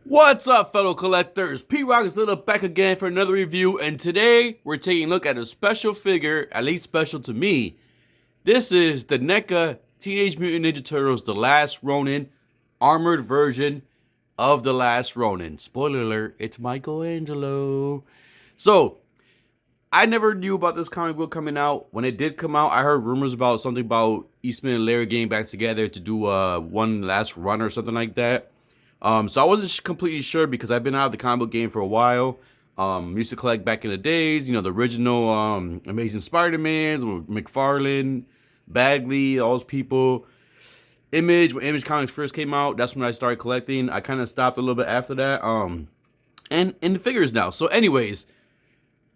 What's up, fellow collectors? P-Rock is back again for another review, and today we're taking a look at a special figure, at least special to me. This is the NECA Teenage Mutant Ninja Turtles The Last Ronin armored version of The Last Ronin. Spoiler alert, it's Michelangelo. So, I never knew about this comic book coming out. When it did come out, I heard rumors about something about Eastman and Larry getting back together to do one last run or something like that. So I wasn't completely sure because I've been out of the comic book game for a while. Used to collect back in the days, the original Amazing Spider-Mans with McFarlane, Bagley, all those people. Image, when Image Comics first came out, that's when I started collecting. I kind of stopped a little bit after that. And the figures now. So anyways,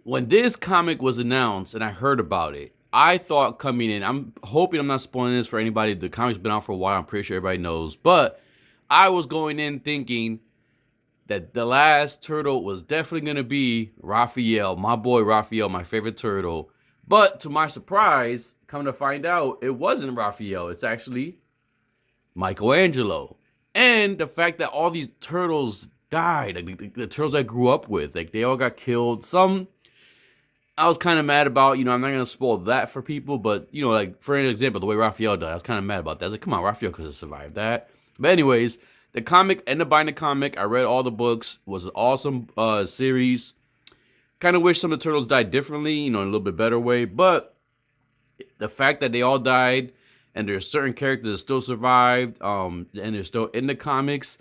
when this comic was announced and I heard about it, I thought coming in, I'm hoping I'm not spoiling this for anybody. The comic's been out for a while. I'm pretty sure everybody knows. But I was going in thinking that the last turtle was definitely going to be Raphael, my boy Raphael, my favorite turtle. But to my surprise, come to find out, it wasn't Raphael. It's actually Michelangelo. And the fact that all these turtles died, like the turtles I grew up with, like they all got killed. Some I was kind of mad about, I'm not going to spoil that for people, but, like, for an example, the way Raphael died, I was kind of mad about that. I was like, come on, Raphael could have survived that. But anyways, the comic, ended up buying the comic. I read all the books. It was an awesome series. Kind of wish some of the turtles died differently, in a little bit better way. But the fact that they all died, and there's certain characters that still survived, and they're still in the comics,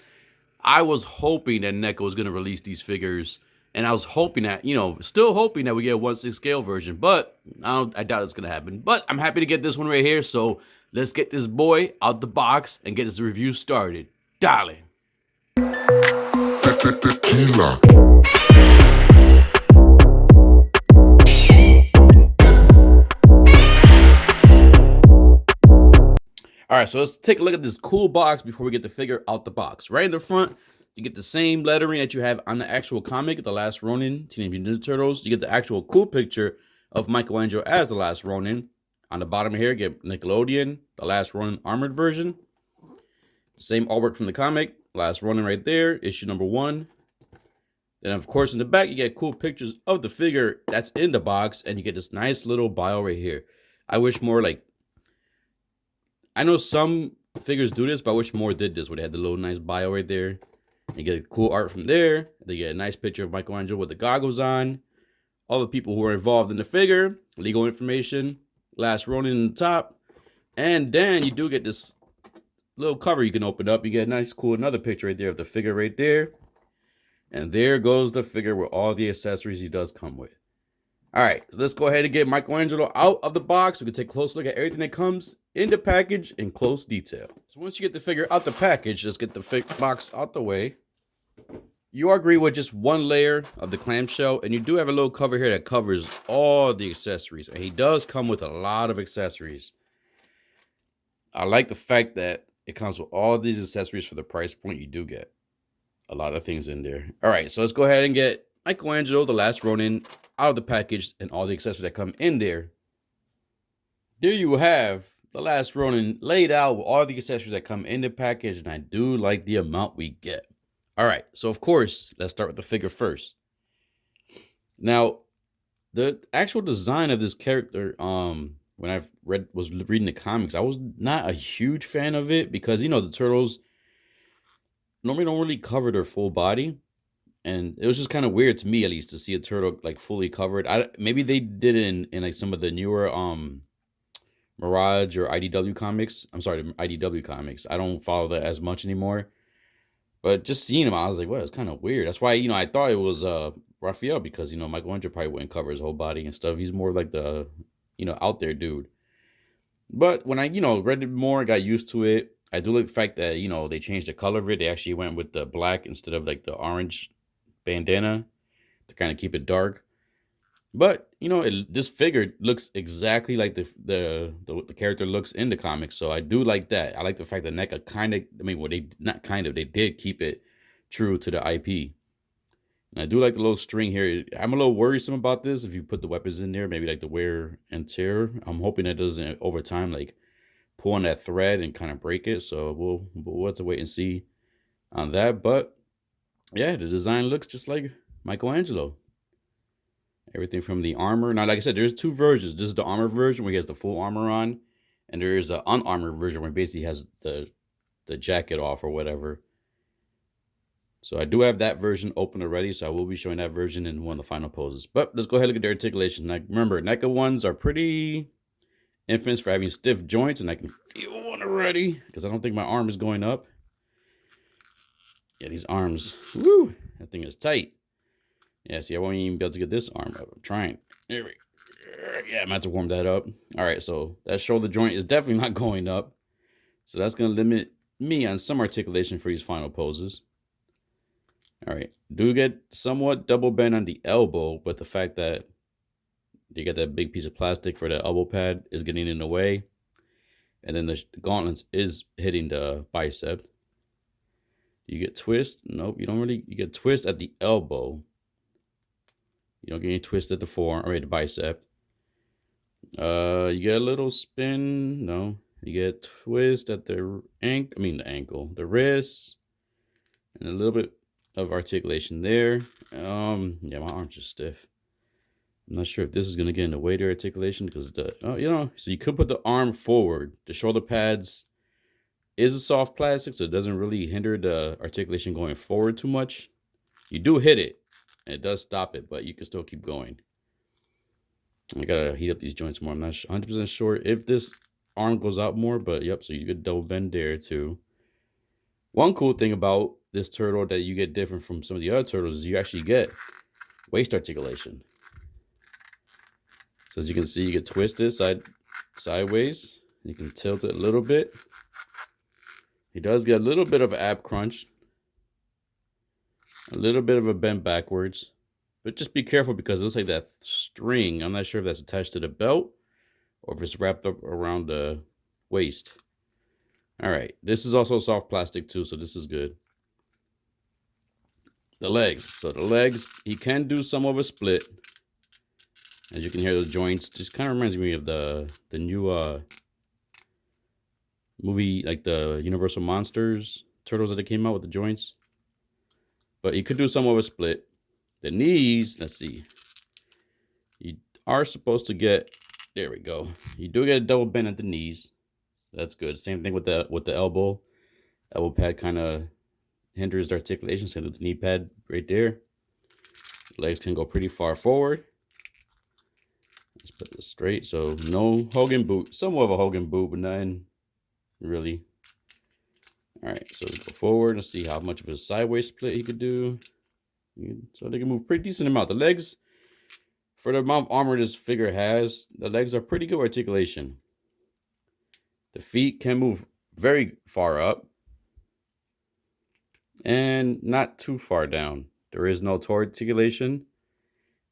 I was hoping that NECA was going to release these figures. And I was hoping that, still hoping that we get a 1/6 scale version. But I doubt it's going to happen. But I'm happy to get this one right here. So let's get this boy out the box and get this review started. Darling. Tequila. All right, so let's take a look at this cool box before we get the figure out the box. Right in the front, you get the same lettering that you have on the actual comic, The Last Ronin, Teenage Mutant Ninja Turtles. You get the actual cool picture of Michelangelo as The Last Ronin. On the bottom here, you get Nickelodeon, The Last Ronin armored version. Same artwork from the comic, Last Ronin right there, issue number 1. Then, of course, in the back, you get cool pictures of the figure that's in the box, and you get this nice little bio right here. I wish more, I know some figures do this, but I wish more did this, where they had the little nice bio right there. You get cool art from there. They get a nice picture of Michelangelo with the goggles on. All the people who are involved in the figure, legal information, Last Ronin in the top. And then you do get this little cover you can open up. You get a nice, cool, another picture right there of the figure right there. And there goes the figure with all the accessories he does come with. All right, so let's go ahead and get Michelangelo out of the box. We can take a close look at everything that comes in the package in close detail. So once you get the figure out the package, let's get the box out the way. You are greeted with just one layer of the clamshell, and you do have a little cover here that covers all the accessories. And he does come with a lot of accessories. I like the fact that it comes with all these accessories for the price point you do get. A lot of things in there. All right, so let's go ahead and get Michelangelo, The Last Ronin, out of the package and all the accessories that come in there. There you have The Last Ronin laid out with all the accessories that come in the package, and I do like the amount we get. All right, so of course, let's start with the figure first. Now, the actual design of this character, when I was reading the comics, I was not a huge fan of it because, the turtles normally don't really cover their full body. And it was just kind of weird to me, at least, to see a turtle like fully covered. Maybe they did it in like some of the newer Mirage or IDW comics. I'm sorry, the IDW comics. I don't follow that as much anymore. But just seeing him, I was like, well, it's kind of weird. That's why, I thought it was Raphael because, Michelangelo probably wouldn't cover his whole body and stuff. He's more like the, out there dude. But when I, read it more, got used to it. I do like the fact that, they changed the color of it. They actually went with the black instead of like the orange bandana to kind of keep it dark. But this figure looks exactly like the character looks in the comics, so I do like that. I like the fact that NECA they did keep it true to the IP. And I do like the little string here. I'm a little worrisome about this. If you put the weapons in there, maybe like the wear and tear. I'm hoping that doesn't over time like pull on that thread and kind of break it. So we'll have to wait and see on that. But Yeah, the design looks just like Michelangelo. Everything from the armor. Now, like I said, there's two versions. This is the armor version where he has the full armor on, and there is an unarmored version where he basically has the jacket off or whatever. So I do have that version open already, so I will be showing that version in one of the final poses. But let's go ahead and look at the articulation. Now, remember, NECA ones are pretty infamous for having stiff joints, and I can feel one already because I don't think my arm is going up. Yeah, these arms, woo, that thing is tight. Yeah, see, I won't even be able to get this arm up. I'm trying. There we go. Yeah, I'm gonna have to warm that up. All right, so that shoulder joint is definitely not going up. So that's gonna limit me on some articulation for these final poses. All right, do get somewhat double bend on the elbow, but the fact that you get that big piece of plastic for the elbow pad is getting in the way. And then the gauntlets is hitting the bicep. You get twist. Nope, you don't really. You get twist at the elbow. You don't get any twist at the forearm or the bicep. You get a little spin. No, you get twist at the ankle, the wrist, and a little bit of articulation there. Yeah, my arm's just stiff. I'm not sure if this is gonna get in the way of articulation because so you could put the arm forward. The shoulder pads is a soft plastic, so it doesn't really hinder the articulation going forward too much. You do hit it, and it does stop it, but you can still keep going. I gotta heat up these joints more. I'm not 100% sure if this arm goes out more, but yep, so you get double bend there too. One cool thing about this turtle that you get different from some of the other turtles is you actually get waist articulation. So as you can see, you get twisted sideways. You can tilt it a little bit. He does get a little bit of ab crunch, a little bit of a bend backwards, but just be careful because it looks like that string. I'm not sure if that's attached to the belt or if it's wrapped up around the waist. All right, this is also soft plastic too, so this is good. The legs. So the legs, he can do some of a split. As you can hear, the joints just kind of reminds me of the new movie, like the Universal Monsters turtles that they came out with the joints. But you could do some of a split. The knees, let's see. You are supposed to get, there we go. You do get a double bend at the knees. That's good. Same thing with the elbow. Elbow pad kind of hinders the articulation. Same with the knee pad right there. Legs can go pretty far forward. Let's put this straight. So no Hogan boot. Somewhat of a Hogan boot, but nothing really. All right, so go forward and see how much of a sideways split he could do. So they can move pretty decent amount. The legs, for the amount of armor this figure has, the legs are pretty good articulation. The feet can move very far up and not too far down. There is no toe articulation,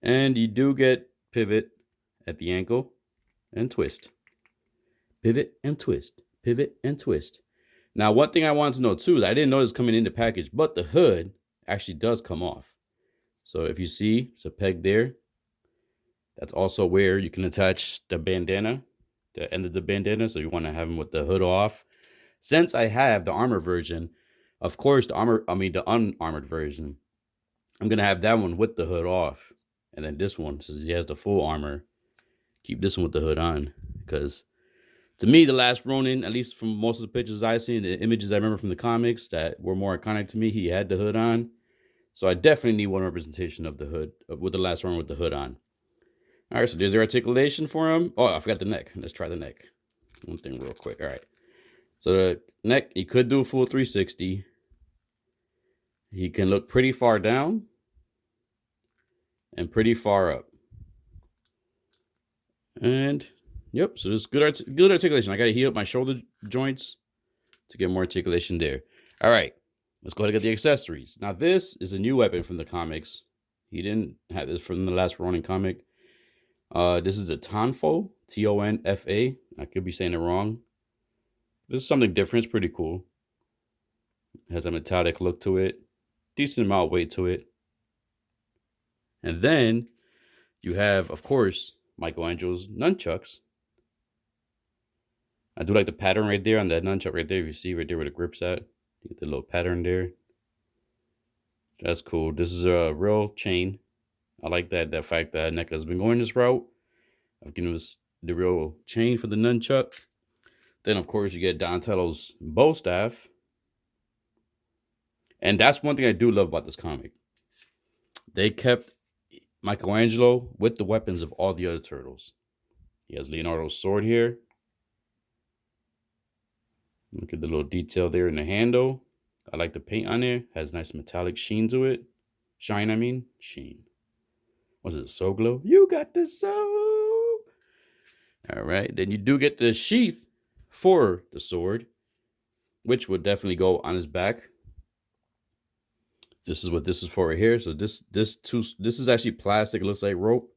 and you do get pivot at the ankle and twist. Pivot and twist. Pivot and twist. Now, one thing I wanted to know too, is I didn't know this coming in the package, but the hood actually does come off. So if you see, it's a peg there. That's also where you can attach the bandana, the end of the bandana. So you want to have them with the hood off. Since I have the armor version, of course, the unarmored version, I'm going to have that one with the hood off. And then this one, since he has the full armor, keep this one with the hood on. Because to me, the last Ronin, at least from most of the pictures I've seen, the images I remember from the comics that were more iconic to me, he had the hood on. So I definitely need one representation of the hood, with the last Ronin with the hood on. All right, so there's the articulation for him. Oh, I forgot the neck. Let's try the neck. One thing real quick. All right. So the neck, he could do a full 360. He can look pretty far down and pretty far up. And yep, so there's good articulation. I got to heal up my shoulder joints to get more articulation there. All right, let's go ahead and get the accessories. Now, this is a new weapon from the comics. He didn't have this from the last Ronin comic. This is the Tonfa, Tonfa. I could be saying it wrong. This is something different. It's pretty cool. It has a metallic look to it. Decent amount of weight to it. And then you have, of course, Michelangelo's nunchucks. I do like the pattern right there on that nunchuck right there. If you see right there where the grip's at, you get the little pattern there. That's cool. This is a real chain. I like that fact that NECA has been going this route of giving us the real chain for the nunchuck. Then, of course, you get Donatello's bow staff. And that's one thing I do love about this comic. They kept Michelangelo with the weapons of all the other turtles. He has Leonardo's sword here. Look at the little detail there in the handle. I like the paint on there. Has nice metallic sheen to it. Shine, I mean. Sheen. Was it so glow? You got the soul. All right. Then you do get the sheath for the sword, which would definitely go on his back. This is what this is for right here. So this is actually plastic. It looks like rope,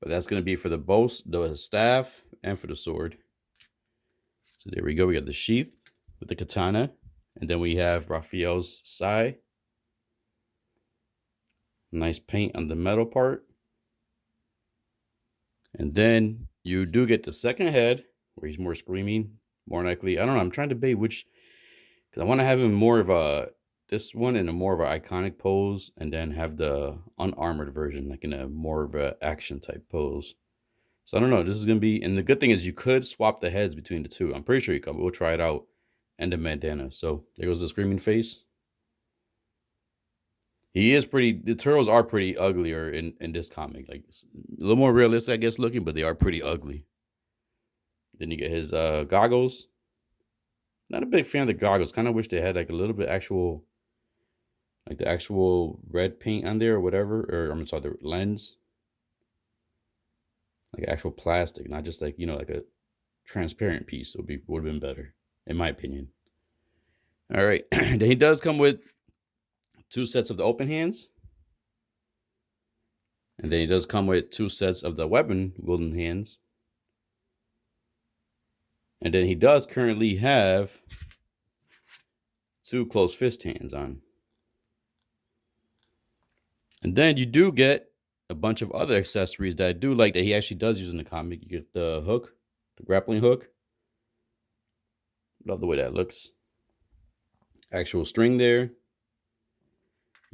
but that's going to be for the bow, the staff, and for the sword. So there we go. We got the sheath with the katana, and then we have Raphael's sai. Nice paint on the metal part. And then you do get the second head where he's more screaming, more likely. I don't know. I'm trying to debate which, because I want to have him more of a, this one in a more of an iconic pose, and then have the unarmored version, like in a more of an action type pose. So I don't know. This is going to be, and the good thing is you could swap the heads between the two. I'm pretty sure you can, but we'll try it out. And the bandana. So there goes the screaming face. He is pretty, the turtles are pretty uglier in this comic. Like a little more realistic, I guess, looking, but they are pretty ugly. Then you get his goggles. Not a big fan of the goggles. Kind of wish they had like a little bit actual, like the actual red paint on there or whatever. Or I'm sorry, the lens. Like actual plastic, not just like, you know, like a transparent piece. Would have been better, in my opinion. All right. Then he does come with 2 sets of the open hands. And then he does come with 2 sets of the weapon wielding hands. And then he does currently have 2 closed fist hands on. And then you do get a bunch of other accessories that I do like that he actually does use in the comic. You get the hook, the grappling hook. Love the way that looks. Actual string there.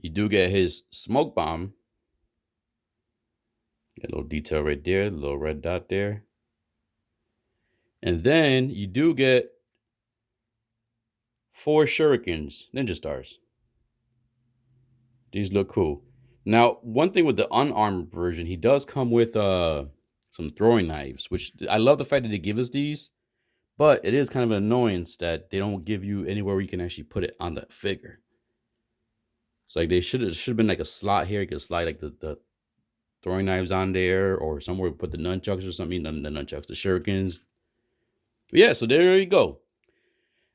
You do get his smoke bomb. Got a little detail right there, a little red dot there. And then you do get 4 shurikens, ninja stars. These look cool. Now, one thing with the unarmed version, he does come with some throwing knives, which I love the fact that they give us these, but it is kind of an annoyance that they don't give you anywhere where you can actually put it on the figure. It's like they should have been like a slot here. You could slide like the throwing knives on there, or somewhere put the nunchucks or something. The nunchucks, the shurikens. But yeah, so there you go.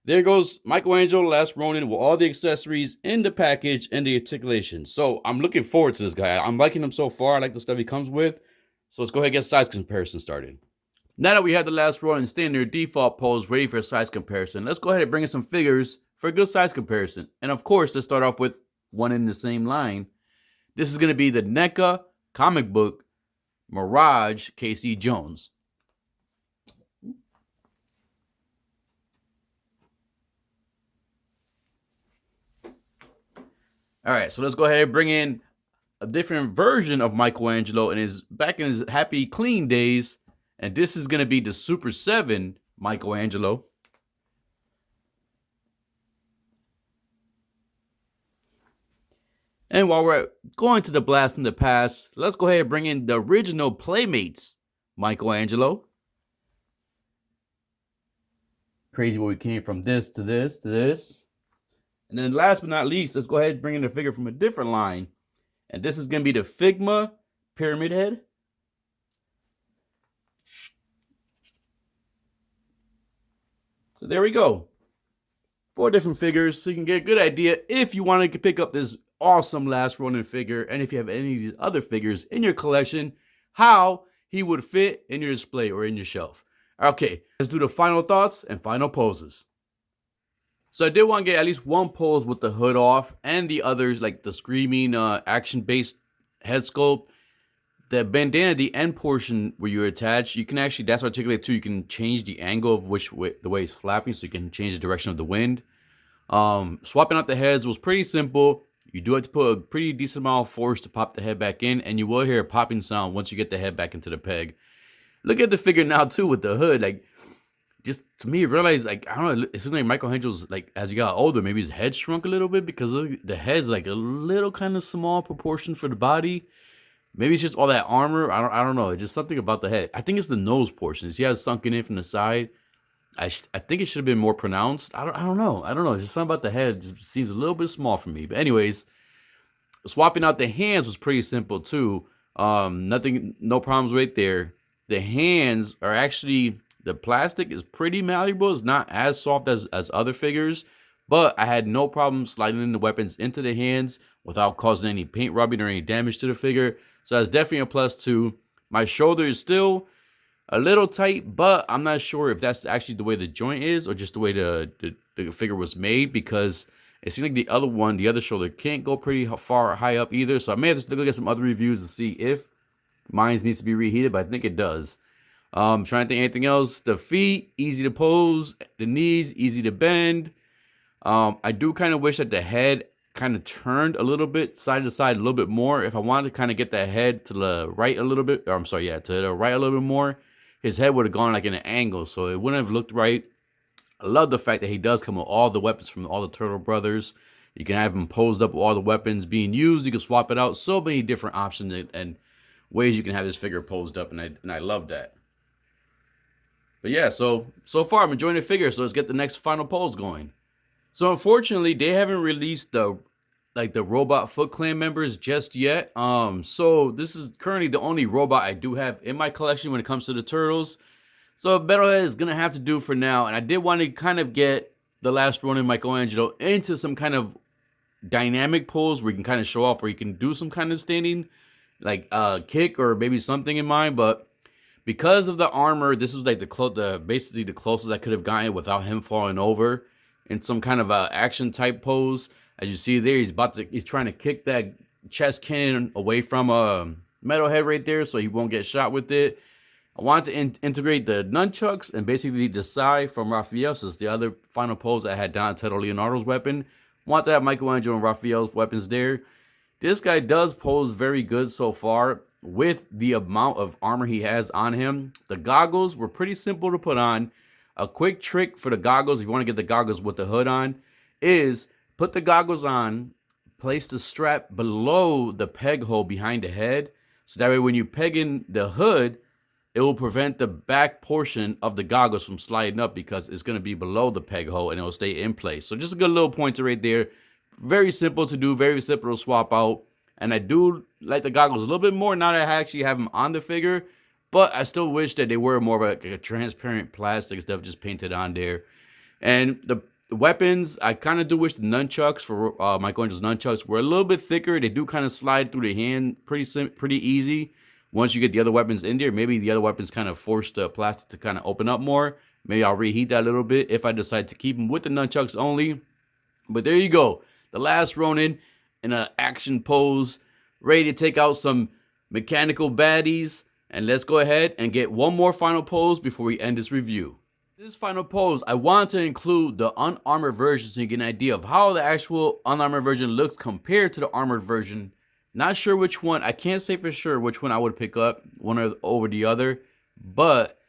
There goes Michelangelo, Last Ronin, with all the accessories in the package and the articulation. So I'm looking forward to this guy. I'm liking him so far. I like the stuff he comes with. So let's go ahead and get size comparison started. Now that we have the Last Ronin stay in their default pose ready for size comparison, let's go ahead and bring in some figures for a good size comparison. And of course, let's start off with one in the same line. This is going to be the NECA comic book Mirage Casey Jones. All right, so let's go ahead and bring in a different version of Michelangelo in his back in his happy clean days, and this is going to be the Super 7 Michelangelo. And while we're going to the blast from the past, let's go ahead and bring in the original Playmates Michelangelo. Crazy where we came from this to this to this. And then last but not least, let's go ahead and bring in a figure from a different line. And this is going to be the Figma Pyramid Head. So there we go. 4 different figures, so you can get a good idea if you want to pick up this awesome Last Ronin figure, and if you have any of these other figures in your collection, how he would fit in your display or in your shelf. Okay, let's do the final thoughts and final poses. So I did want to get at least one pose with the hood off, and the others like the screaming action-based head sculpt. The bandana, the end portion where you're attached, you can actually, that's articulated too. You can change the angle of which way, the way it's flapping, so you can change the direction of the wind. Swapping out the heads was pretty simple. You do have to put a pretty decent amount of force to pop the head back in, and you will hear a popping sound once you get the head back into the peg. Look at the figure now too with the hood. Like, just to me, realize, like, I don't know, it seems like Michelangelo's, like, as he got older, maybe his head shrunk a little bit, because look, the head's like a little kind of small proportion for the body. Maybe it's just all that armor. I don't know. It's just something about the head. I think it's the nose portion. He has sunken in from the side. I think it should have been more pronounced. I don't know. It's just something about the head. It just seems a little bit small for me. But anyways, swapping out the hands was pretty simple too. No problems right there. The hands are actually, the plastic is pretty malleable. It's not as soft as other figures, but I had no problem sliding in the weapons into the hands without causing any paint rubbing or any damage to the figure. So that's definitely a plus too. My shoulder is still a little tight, but I'm not sure if that's actually the way the joint is or just the way the figure was made, because it seems like the other shoulder can't go pretty far high up either. So I may have to look at some other reviews to see if mine needs to be reheated, but I think it does. Trying to think anything else. The feet, easy to pose. The knees, easy to bend. I do kind of wish that the head kind of turned a little bit side to side a little bit more. If I wanted to kind of get the head to the right a little bit, or I'm sorry, yeah, to the right a little bit more, his head would have gone like in an angle, so it wouldn't have looked right. I love the fact that he does come with all the weapons from all the Turtle Brothers. You can have him posed up with all the weapons being used. You can swap it out. So many different options and ways you can have this figure posed up, and I love that. But yeah, so far I'm enjoying the figure, so let's get the next final pose going. So unfortunately, they haven't released the Robot Foot Clan members just yet. So this is currently the only robot I do have in my collection when it comes to the Turtles. So Metalhead is gonna have to do for now. And I did want to kind of get the last Ronin Michelangelo into some kind of dynamic pose where you can kind of show off, where you can do some kind of standing, like kick or maybe something in mind. But because of the armor, this was like basically the closest I could have gotten without him falling over in some kind of action type pose. As you see there, he's trying to kick that chest cannon away from Metalhead right there, so he won't get shot with it. I wanted to integrate the nunchucks and basically the sai from Raphael, since the other final pose I had Donatello Leonardo's weapon. Want to have Michelangelo and Raphael's weapons there. This guy does pose very good so far with the amount of armor he has on him. The goggles were pretty simple to put on. A quick trick for the goggles, if you want to get the goggles with the hood on, is put the goggles on, place the strap below the peg hole behind the head, so that way when you peg in the hood, it will prevent the back portion of the goggles from sliding up, because it's going to be below the peg hole and it will stay in place. So just a good little pointer right there. Very simple to do, very simple to swap out. And I do like the goggles a little bit more now that I actually have them on the figure. But I still wish that they were more of a transparent plastic stuff just painted on there. And the weapons, I kind of do wish the nunchucks for Michelangelo's nunchucks were a little bit thicker. They do kind of slide through the hand pretty easy. Once you get the other weapons in there, maybe the other weapons kind of force the plastic to kind of open up more. Maybe I'll reheat that a little bit if I decide to keep them with the nunchucks only. But there you go. The last Ronin in an action pose, ready to take out some mechanical baddies. And let's go ahead and get one more final pose before we end this review. This final pose, I want to include the unarmored version so you get an idea of how the actual unarmored version looks compared to the armored version. Not sure which one, I can't say for sure which one I would pick up, one over the other. But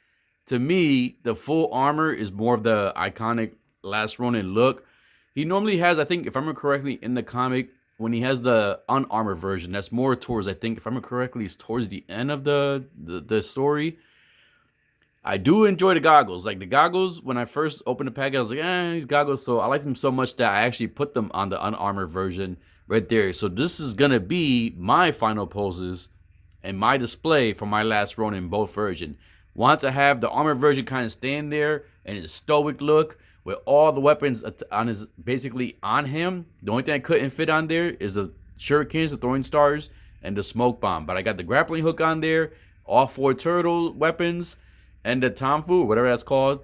to me, the full armor is more of the iconic last Ronin look. He normally has, I think, if I remember correctly, in the comic, when he has the unarmored version, that's more towards, I think, if I remember correctly, it's towards the end of the story. I do enjoy the goggles. Like the goggles, when I first opened the package, I was like, these goggles. So I like them so much that I actually put them on the unarmored version right there. So this is going to be my final poses and my display for my last Ronin, both version. Want to have the armored version kind of stand there and his stoic look with all the weapons basically on him. The only thing I couldn't fit on there is the shurikens, the throwing stars, and the smoke bomb. But I got the grappling hook on there, all 4 turtle weapons, and the Tomfu, whatever that's called.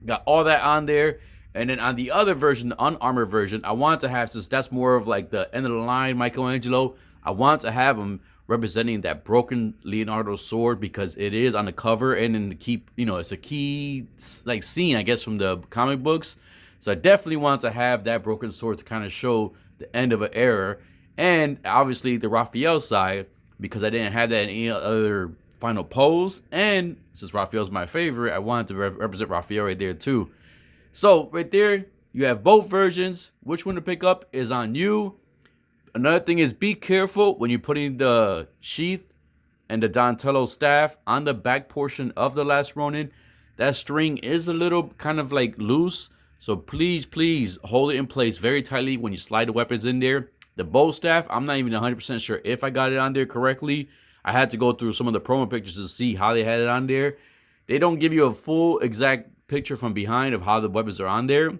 Got all that on there. And then on the other version, the unarmored version, I want to have, since that's more of like the end of the line Michelangelo, I want to have him representing that broken Leonardo sword, because it is on the cover and in the key, it's a key like scene, I guess, from the comic books. So I definitely want to have that broken sword to kind of show the end of an era. And obviously the Raphael side, because I didn't have that in any other final pose. And since Raphael's my favorite, I wanted to represent Raphael right there too. So right there, you have both versions. Which one to pick up is on you. Another thing is, be careful when you're putting the sheath and the Donatello staff on the back portion of the last Ronin. That string is a little kind of like loose. So please hold it in place very tightly when you slide the weapons in there. The bow staff, I'm not even 100% sure if I got it on there correctly. I had to go through some of the promo pictures to see how they had it on there. They don't give you a full exact picture from behind of how the weapons are on there.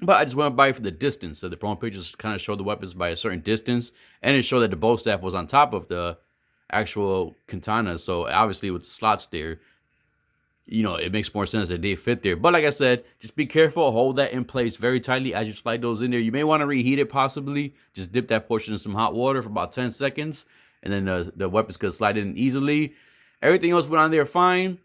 But I just went by for the distance. So the promo pictures kind of show the weapons by a certain distance. And it showed that the bow staff was on top of the actual katana. So obviously with the slots there, you know, it makes more sense that they fit there. But like I said, just be careful. Hold that in place very tightly as you slide those in there. You may want to reheat it possibly. Just dip that portion in some hot water for about 10 seconds. And then the weapons could slide in easily. Everything else went on there fine.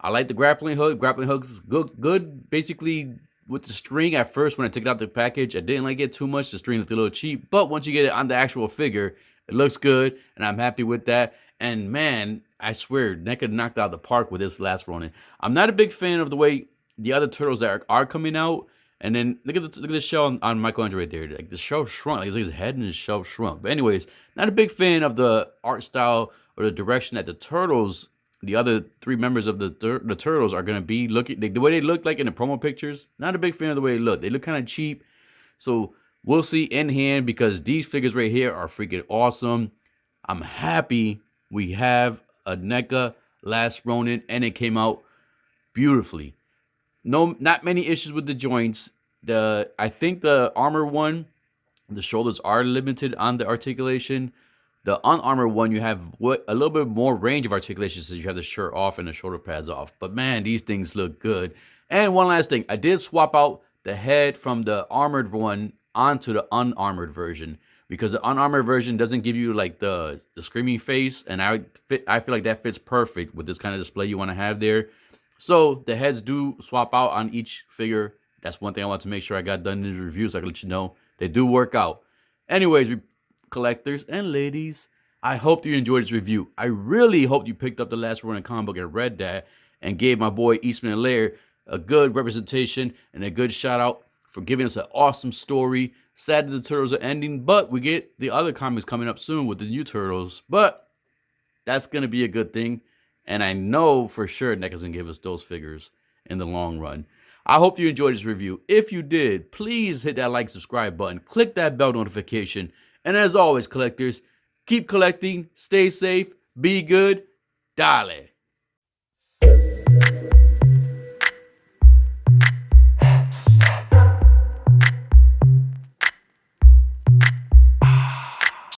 I like the grappling hook. Grappling hook's good. Basically, with the string at first when I took it out the package, I didn't like it too much. The string looked a little cheap. But once you get it on the actual figure, it looks good. And I'm happy with that. And man, I swear, NECA knocked out the park with this last Ronin. I'm not a big fan of the way the other turtles that are coming out. And then look at the shell on Michelangelo right there. Like the shell shrunk. Like his head and his shell shrunk. But anyways, not a big fan of the art style or the direction that the turtles, the other three members of the turtles, are gonna be looking. The way they look like in the promo pictures. Not a big fan of the way they look. They look kind of cheap. So we'll see in hand, because these figures right here are freaking awesome. I'm happy we have a NECA last Ronin, and it came out beautifully. No, not many issues with the joints. I think the armor one, the shoulders are limited on the articulation. The unarmored one, you have a little bit more range of articulation, since you have the shirt off and the shoulder pads off. But man, these things look good. And one last thing, I did swap out the head from the armored one onto the unarmored version, because the unarmored version doesn't give you like the screaming face, and I feel like that fits perfect with this kind of display you want to have there. So the heads do swap out on each figure. That's one thing I want to make sure I got done in the review, so I can let you know they do work out. Anyways, collectors and ladies, I hope you enjoyed this review. I really hope you picked up the last Ronin comic book and read that, and gave my boy Eastman and Laird a good representation and a good shout out for giving us an awesome story. Sad that the Turtles are ending, but we get the other comics coming up soon with the new Turtles. But that's going to be a good thing. And I know for sure NECA's going to give us those figures in the long run. I hope you enjoyed this review. If you did, please hit that like, subscribe button. Click that bell notification. And as always, collectors, keep collecting, stay safe, be good, dale.